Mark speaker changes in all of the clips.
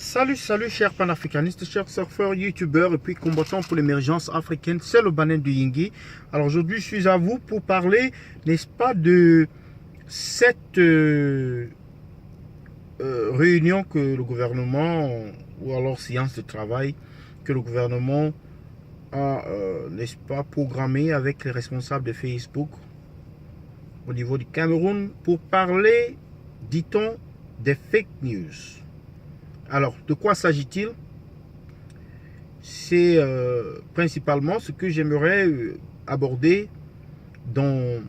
Speaker 1: Salut chers panafricanistes, chers surfeurs, youtubeurs et puis combattants pour l'émergence africaine, c'est le Banen du Yingui. Alors aujourd'hui je suis à vous pour parler, n'est-ce pas, de cette réunion que le gouvernement, ou alors séance de travail, que le gouvernement a, n'est-ce pas, programmé avec les responsables de Facebook au niveau du Cameroun pour parler, dit-on, des fake news. Alors, de quoi s'agit-il? C'est principalement ce que j'aimerais aborder dans,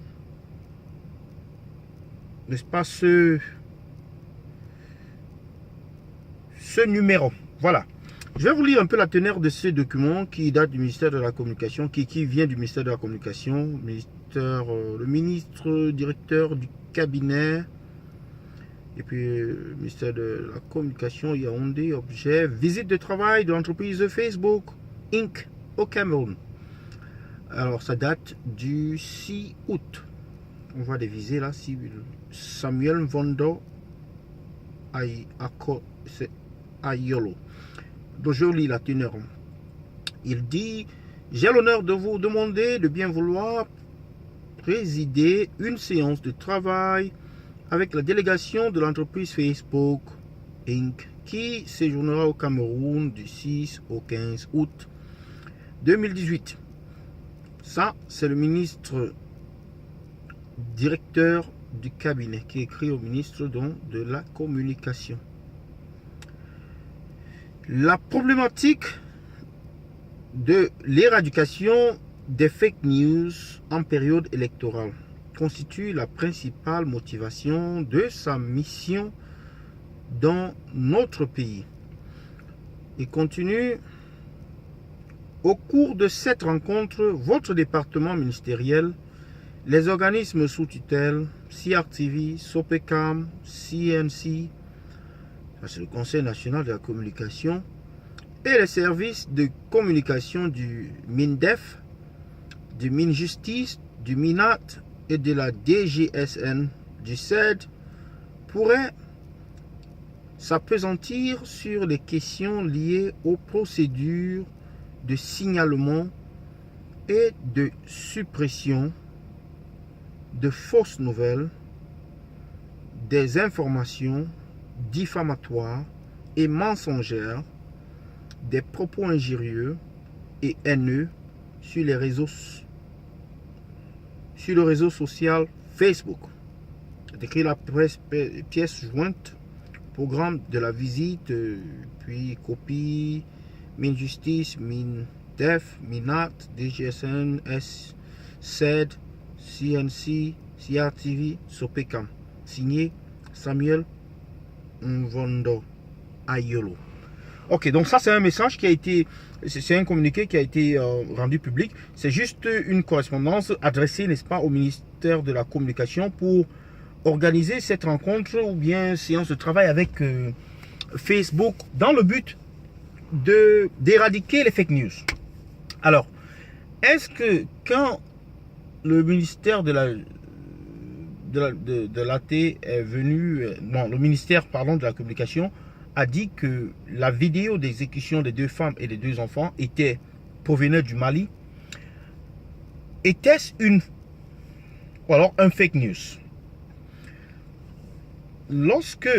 Speaker 1: n'est-ce pas, ce numéro. Voilà. Je vais vous lire un peu la teneur de ce document qui date du ministère de la Communication, qui vient du ministère de la Communication, le ministre directeur du cabinet. Et puis, le ministère de la Communication, Yaoundé, objet, visite de travail de l'entreprise Facebook Inc. au Cameroun. Alors, ça date du 6 août. On voit des visées là. Samuel Vondo Ayolo. Donc, je lis la teneur. Il dit: j'ai l'honneur de vous demander de bien vouloir présider une séance de travail avec la délégation de l'entreprise Facebook Inc. qui séjournera au Cameroun du 6 au 15 août 2018. Ça, c'est le ministre directeur du cabinet qui écrit au ministre de la Communication. La problématique de l'éradication des fake news en période électorale constitue la principale motivation de sa mission dans notre pays. Il continue: au cours de cette rencontre, votre département ministériel, les organismes sous tutelle, CRTV, Sopecam, CNC, c'est le Conseil national de la communication, et les services de communication du MINDEF, du MINJustice, du MINAT et de la DGSN, du CED, pourraient s'appesantir sur les questions liées aux procédures de signalement et de suppression de fausses nouvelles, des informations diffamatoires et mensongères, des propos injurieux et haineux sur le réseau social Facebook. Décrit la pièce jointe, programme de la visite, puis copie, MINJustice, MINDEF, MINAT, DGSN, CED, CNC, CRTV, Sopecam. Signé Samuel Mvondo Ayolo. Ok, donc ça c'est un message qui a été, c'est un communiqué qui a été rendu public. C'est juste une correspondance adressée, n'est-ce pas, au ministère de la Communication pour organiser cette rencontre ou bien séance de travail avec Facebook dans le but d'éradiquer les fake news. Alors, est-ce que quand le ministère de l'AT est venu, non, le ministère, pardon, de la Communication a dit que la vidéo d'exécution des deux femmes et des deux enfants provenait du Mali, était-ce ou alors un fake news? Lorsque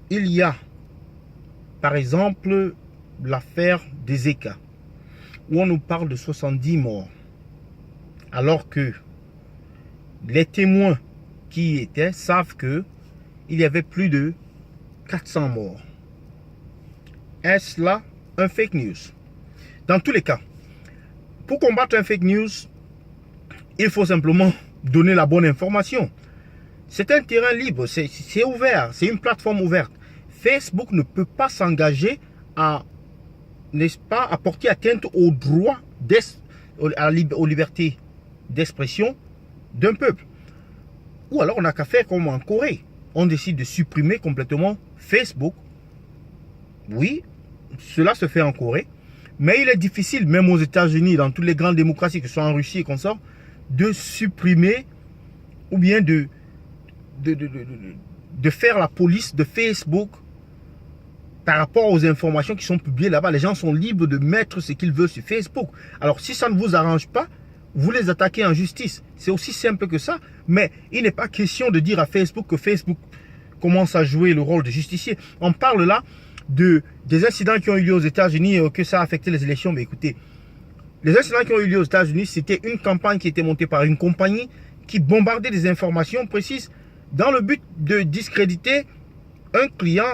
Speaker 1: il y a, par exemple, l'affaire d'Ezeka, où on nous parle de 70 morts, alors que les témoins qui étaient savent que il y avait plus de 400 morts. Est-ce là un fake news? Dans tous les cas, pour combattre un fake news, il faut simplement donner la bonne information. C'est un terrain libre, c'est ouvert, c'est une plateforme ouverte. Facebook ne peut pas s'engager à, n'est-ce pas, à porter atteinte aux droits, aux libertés d'expression d'un peuple. Ou alors on n'a qu'à faire comme en Corée. On décide de supprimer complètement Facebook. Oui, cela se fait en Corée. Mais il est difficile, même aux États-Unis, dans toutes les grandes démocraties, que ce soit en Russie et qu'on sort, de supprimer ou bien de faire la police de Facebook par rapport aux informations qui sont publiées là-bas. Les gens sont libres de mettre ce qu'ils veulent sur Facebook. Alors, si ça ne vous arrange pas, vous les attaquez en justice. C'est aussi simple que ça. Mais il n'est pas question de dire à Facebook que Facebook commence à jouer le rôle de justicier. On parle là des incidents qui ont eu lieu aux États-Unis, que ça a affecté les élections. Mais écoutez, les incidents qui ont eu lieu aux États-Unis, c'était une campagne qui était montée par une compagnie qui bombardait des informations précises dans le but de discréditer un client,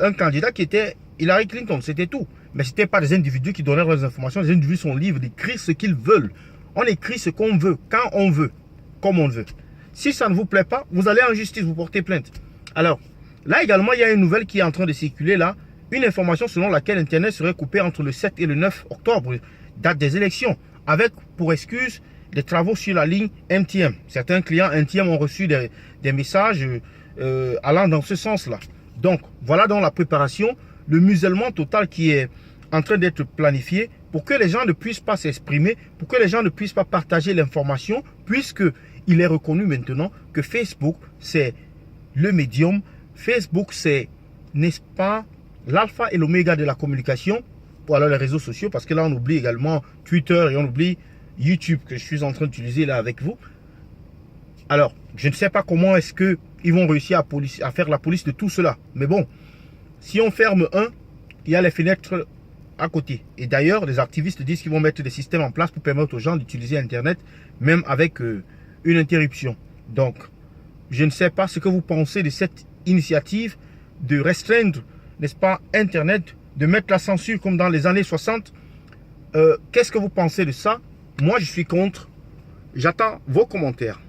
Speaker 1: un candidat qui était Hillary Clinton. C'était tout. Mais ce n'était pas des individus qui donnaient leurs informations. Les individus sont libres d'écrire ce qu'ils veulent. On écrit ce qu'on veut, quand on veut, comme on veut. Si ça ne vous plaît pas, vous allez en justice, vous portez plainte. Alors, là également, il y a une nouvelle qui est en train de circuler là. Une information selon laquelle Internet serait coupé entre le 7 et le 9 octobre, date des élections, avec pour excuse des travaux sur la ligne MTM. Certains clients MTM ont reçu des messages allant dans ce sens-là. Donc, voilà dans la préparation, le musellement total qui est en train d'être planifié pour que les gens ne puissent pas s'exprimer, pour que les gens ne puissent pas partager l'information, puisque il est reconnu maintenant que Facebook, c'est le médium. Facebook, c'est, n'est-ce pas, l'alpha et l'oméga de la communication, ou alors les réseaux sociaux, parce que là, on oublie également Twitter et on oublie YouTube que je suis en train d'utiliser là avec vous. Alors, je ne sais pas comment est-ce qu'ils vont réussir à faire la police de tout cela. Mais bon, si on ferme un, il y a les fenêtres à côté. Et d'ailleurs, les activistes disent qu'ils vont mettre des systèmes en place pour permettre aux gens d'utiliser Internet, même avec une interruption. Donc, je ne sais pas ce que vous pensez de cette initiative de restreindre, n'est-ce pas, Internet, de mettre la censure comme dans les années 60. Qu'est-ce que vous pensez de ça? Moi, je suis contre. J'attends vos commentaires.